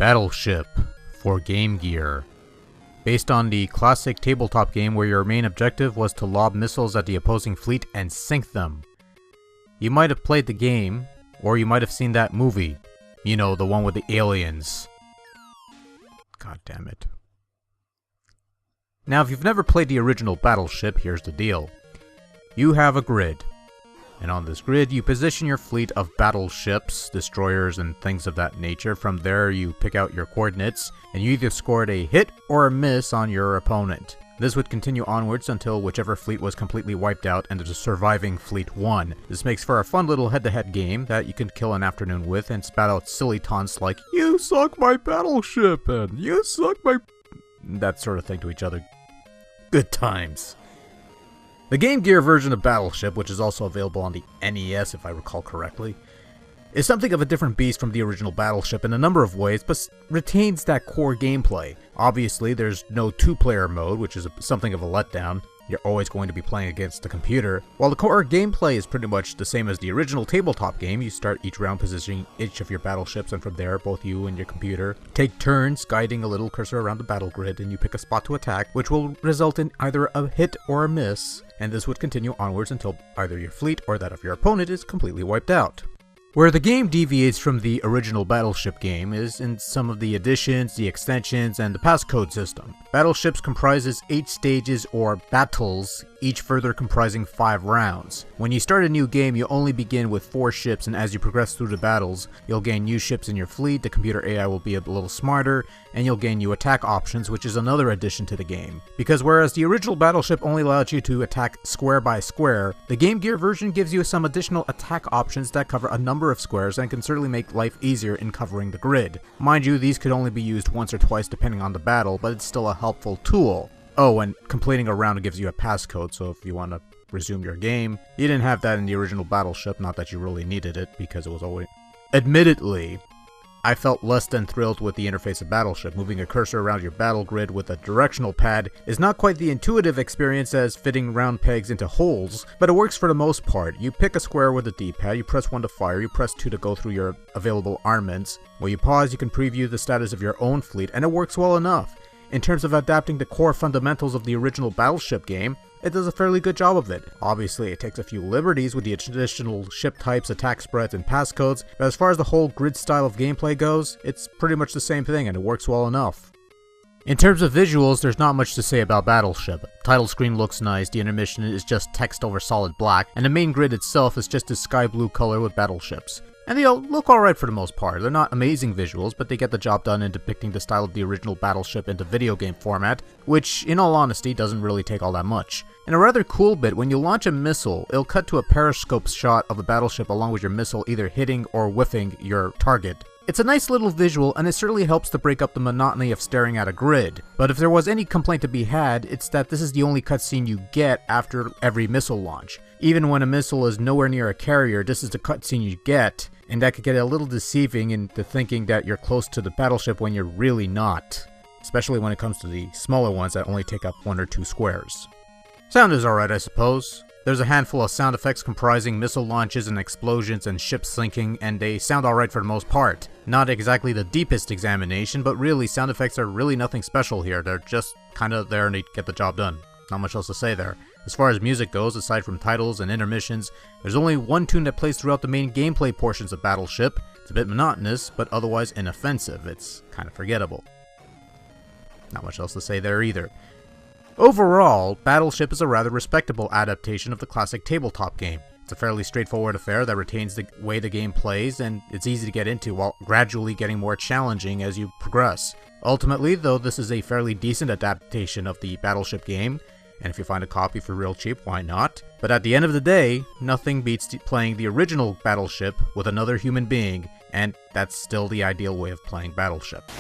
Battleship for Game Gear. Based on the classic tabletop game where your main objective was to lob missiles at the opposing fleet and sink them. You might have played the game, or you might have seen that movie. You know, the one with the aliens. God damn it. Now, if you've never played the original Battleship, here's the deal. You have a grid. And on this grid, you position your fleet of battleships, destroyers, and things of that nature. From there, you pick out your coordinates, and you either scored a hit or a miss on your opponent. This would continue onwards until whichever fleet was completely wiped out and the surviving fleet won. This makes for a fun little head-to-head game that you can kill an afternoon with and spat out silly taunts like, "You suck my battleship," and "You suck my..." that sort of thing to each other. Good times. The Game Gear version of Battleship, which is also available on the NES if I recall correctly, is something of a different beast from the original Battleship in a number of ways, but retains that core gameplay. Obviously, there's no two-player mode, which is something of a letdown. You're always going to be playing against the computer. While the core gameplay is pretty much the same as the original tabletop game, you start each round positioning each of your battleships, and from there, both you and your computer take turns guiding a little cursor around the battle grid, and you pick a spot to attack, which will result in either a hit or a miss, and this would continue onwards until either your fleet or that of your opponent is completely wiped out. Where the game deviates from the original Battleship game is in some of the additions, the extensions, and the passcode system. Battleships comprises 8 stages or battles, each further comprising 5 rounds. When you start a new game, you only begin with 4 ships, and as you progress through the battles, you'll gain new ships in your fleet, the computer AI will be a little smarter, and you'll gain new attack options, which is another addition to the game. Because whereas the original Battleship only allowed you to attack square by square, the Game Gear version gives you some additional attack options that cover a number of squares and can certainly make life easier in covering the grid. Mind you, these could only be used once or twice depending on the battle, but it's still a helpful tool. Oh, and completing a round gives you a passcode, so if you want to resume your game, you didn't have that in the original Battleship, not that you really needed it, because it was always... Admittedly, I felt less than thrilled with the interface of Battleship. Moving a cursor around your battle grid with a directional pad is not quite the intuitive experience as fitting round pegs into holes, but it works for the most part. You pick a square with a D-pad, you press 1 to fire, you press 2 to go through your available armaments. When you pause, you can preview the status of your own fleet, and it works well enough. In terms of adapting the core fundamentals of the original Battleship game, it does a fairly good job of it. Obviously, it takes a few liberties with the additional ship types, attack spreads, and passcodes, but as far as the whole grid style of gameplay goes, it's pretty much the same thing and it works well enough. In terms of visuals, there's not much to say about Battleship. Title screen looks nice, the intermission is just text over solid black, and the main grid itself is just a sky blue color with battleships. And they look alright for the most part. They're not amazing visuals, but they get the job done in depicting the style of the original Battleship into video game format, which, in all honesty, doesn't really take all that much. In a rather cool bit, when you launch a missile, it'll cut to a periscope shot of the battleship along with your missile either hitting or whiffing your target. It's a nice little visual, and it certainly helps to break up the monotony of staring at a grid. But if there was any complaint to be had, it's that this is the only cutscene you get after every missile launch. Even when a missile is nowhere near a carrier, this is the cutscene you get, and that could get a little deceiving into thinking that you're close to the battleship when you're really not. Especially when it comes to the smaller ones that only take up 1 or 2 squares. Sound is alright, I suppose. There's a handful of sound effects comprising missile launches and explosions and ships sinking, and they sound alright for the most part. Not exactly the deepest examination, but really, sound effects are really nothing special here. They're just kinda there and they get the job done. Not much else to say there. As far as music goes, aside from titles and intermissions, there's only one tune that plays throughout the main gameplay portions of Battleship. It's a bit monotonous, but otherwise inoffensive. It's kinda forgettable. Not much else to say there either. Overall, Battleship is a rather respectable adaptation of the classic tabletop game. It's a fairly straightforward affair that retains the way the game plays, and it's easy to get into while gradually getting more challenging as you progress. Ultimately, though, this is a fairly decent adaptation of the Battleship game, and if you find a copy for real cheap, why not? But at the end of the day, nothing beats playing the original Battleship with another human being, and that's still the ideal way of playing Battleship.